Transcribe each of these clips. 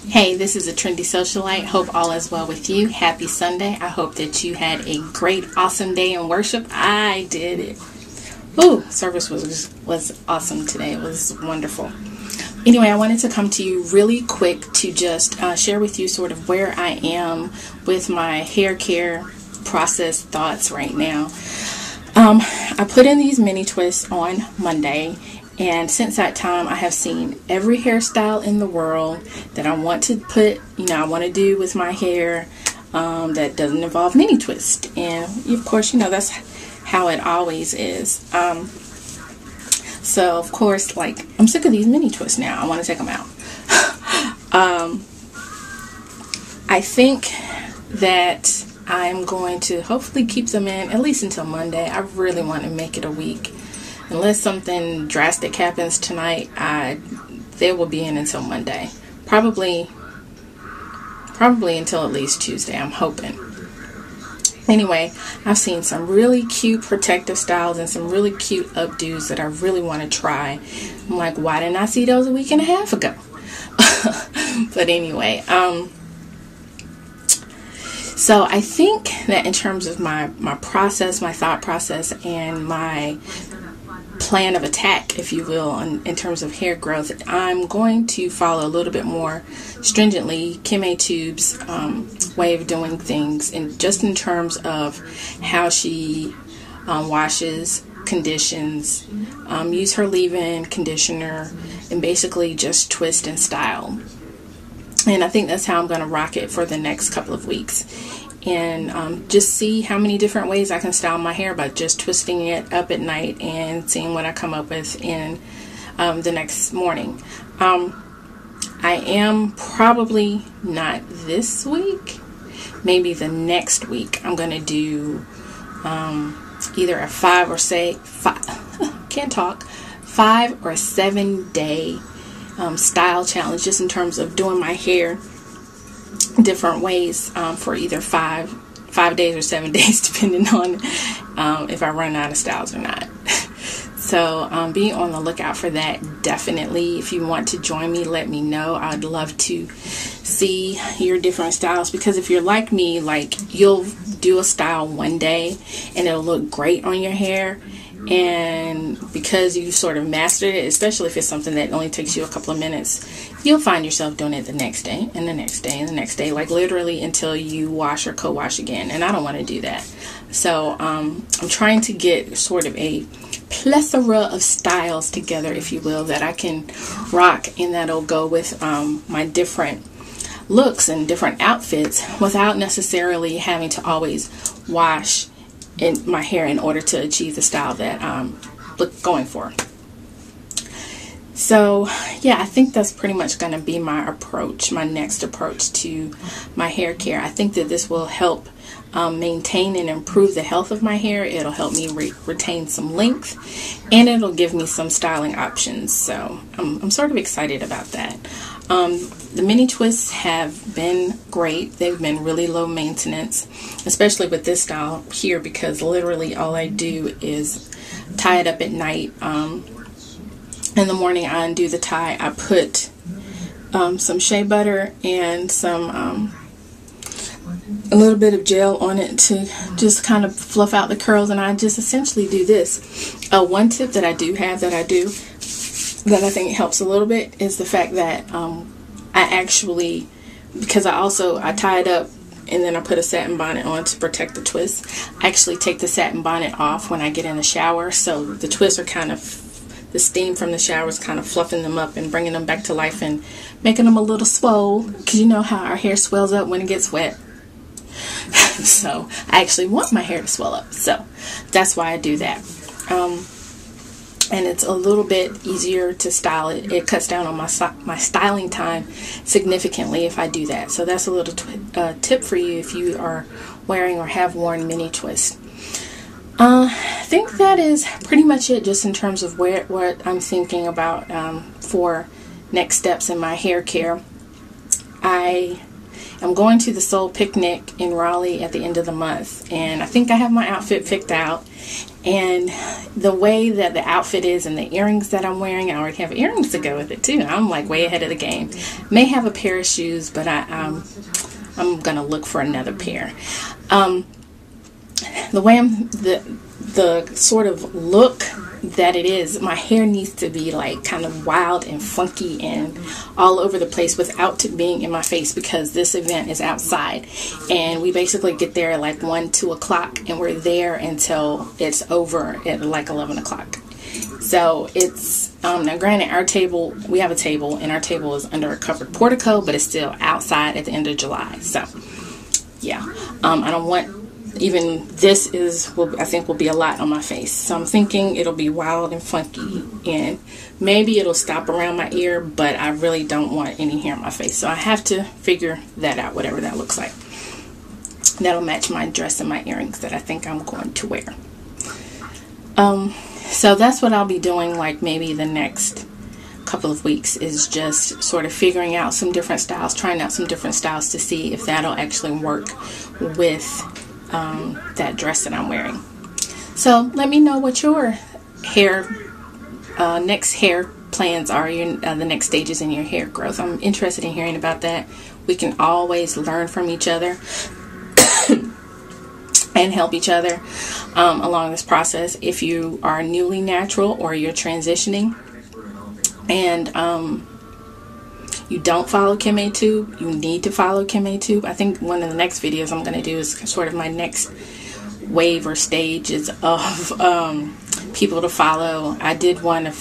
Hey, this is a trendy socialite. Hope all is well with you. Happy Sunday. I hope that you had a great, awesome day in worship. I did it. Ooh, service was awesome today. It was wonderful. Anyway, I wanted to come to you really quick to just share with you sort of where I am with my hair care process thoughts right now. I put in these mini twists on Monday, and since that time I have seen every hairstyle in the world that I want to put, I want to do with my hair that doesn't involve mini twist. And of course, that's how it always is. So of course, I'm sick of these mini twists now. I want to take them out. I think that I'm going to hopefully keep them in at least until Monday. I really want to make it a week. Unless something drastic happens tonight, they will be in until Monday. Probably until at least Tuesday, I'm hoping. Anyway, I've seen some really cute protective styles and some really cute updos that I really want to try. I'm like, why didn't I see those a week and a half ago? But anyway, so I think that in terms of my process, my thought process, and my plan of attack, if you will, in terms of hair growth, I'm going to follow a little bit more stringently Kimmaytube's way of doing things, and just in terms of how she washes, conditions, use her leave-in conditioner, and basically just twist and style. And I think that's how I'm going to rock it for the next couple of weeks. And just see how many different ways I can style my hair by just twisting it up at night and seeing what I come up with in the next morning. I am probably not this week, maybe the next week. I'm going to do either a 5 or 7 day style challenge, just in terms of doing my hair different ways for either 5 days or 7 days, depending on if I run out of styles or not. So be on the lookout for that. Definitely, if you want to join me, let me know. I'd love to see your different styles, because if you're like me, you'll do a style one day and it'll look great on your hair, and because you sort of mastered it, especially if it's something that only takes you a couple of minutes, you'll find yourself doing it the next day and the next day and the next day, literally until you wash or co-wash again. And I don't want to do that. So I'm trying to get sort of a plethora of styles together, if you will, that I can rock and that'll go with my different looks and different outfits without necessarily having to always wash in my hair in order to achieve the style that I'm going for. So yeah, I think that's pretty much going to be my approach, my next approach to my hair care. I think that this will help maintain and improve the health of my hair. It'll help me retain some length, and it'll give me some styling options. So I'm sort of excited about that. The mini twists have been great. They've been really low maintenance, especially with this style here, because literally all I do is tie it up at night. In the morning I undo the tie. I put some shea butter and some a little bit of gel on it to just kind of fluff out the curls, and I just essentially do this. One tip that I do have that I think helps a little bit is the fact that I actually, because I tie it up and then I put a satin bonnet on to protect the twist, I actually take the satin bonnet off when I get in the shower, so the twists are kind of, the steam from the shower is kind of fluffing them up and bringing them back to life and making them a little swole, because you know how our hair swells up when it gets wet. So I actually want my hair to swell up, so that's why I do that. And it's a little bit easier to style it. It cuts down on my styling time significantly if I do that. So that's a little tip for you if you are wearing or have worn mini twists. I think that is pretty much it, just in terms of what I'm thinking about for next steps in my hair care. I am going to the Soul Picnic in Raleigh at the end of the month, and I think I have my outfit picked out. And the way that the outfit is and the earrings that I'm wearing, I already have earrings to go with it too. I'm like way ahead of the game. May have a pair of shoes, but I'm gonna look for another pair. The way the sort of look that it is, my hair needs to be like kind of wild and funky and all over the place without it being in my face, because this event is outside and we basically get there at like 1-2 o'clock and we're there until it's over at like 11 o'clock. So it's now granted, our table, we have a table and our table is under a covered portico, but it's still outside at the end of July. So yeah, I don't want, even this I think will be a lot on my face. So I'm thinking it'll be wild and funky, and maybe it'll stop around my ear, but I really don't want any hair on my face. So I have to figure that out, whatever that looks like. That'll match my dress and my earrings that I think I'm going to wear. So that's what I'll be doing, like maybe the next couple of weeks, is just sort of figuring out some different styles, trying out some different styles to see if that'll actually work with that dress that I'm wearing. So let me know what your next hair plans are, the next stages in your hair growth. I'm interested in hearing about that. We can always learn from each other and help each other along this process. If you are newly natural or you're transitioning and you don't follow Kimmaytube, you need to follow Kimmaytube. I think one of the next videos I'm going to do is sort of my next wave or stages of people to follow. I did one a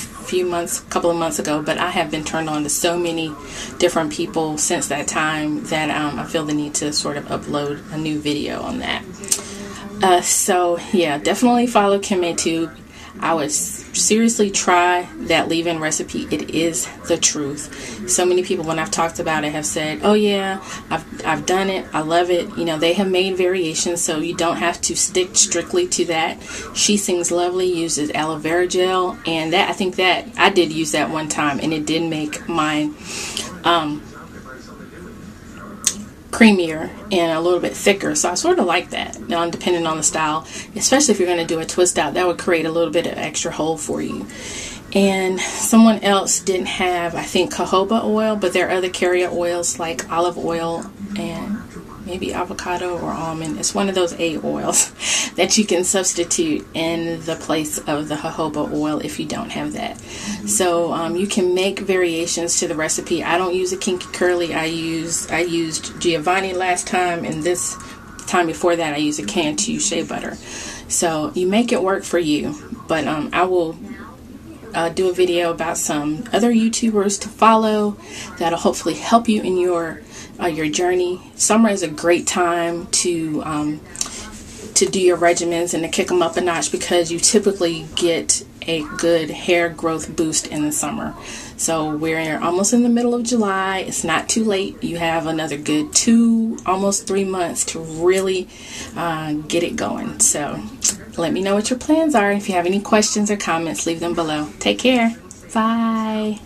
couple of months ago, but I have been turned on to so many different people since that time that I feel the need to sort of upload a new video on that. So yeah, definitely follow Kimmaytube. I would seriously try that leave-in recipe. It is the truth. So many people, when I've talked about it, have said, oh yeah, I've done it, I love it. You know, they have made variations, so you don't have to stick strictly to that. She Sings Lovely uses aloe vera gel, and that, I think that I did use that one time, and it did make mine creamier and a little bit thicker. So I sort of like that, depending on the style, especially if you're going to do a twist out. That would create a little bit of extra hold for you. And someone else didn't have, I think, jojoba oil, but there are other carrier oils like olive oil and maybe avocado or almond. It's one of those A oils that you can substitute in the place of the jojoba oil if you don't have that. So you can make variations to the recipe. I don't use a kinky curly. I used Giovanni last time, and this time before that I used a Cantu shea butter. So you make it work for you. But I will do a video about some other YouTubers to follow that'll hopefully help you in your journey. Summer is a great time to do your regimens and to kick them up a notch, because you typically get a good hair growth boost in the summer. So we're almost in the middle of July. It's not too late. You have another good 2, almost 3 months to really get it going. So let me know what your plans are. If you have any questions or comments, leave them below. Take care. Bye.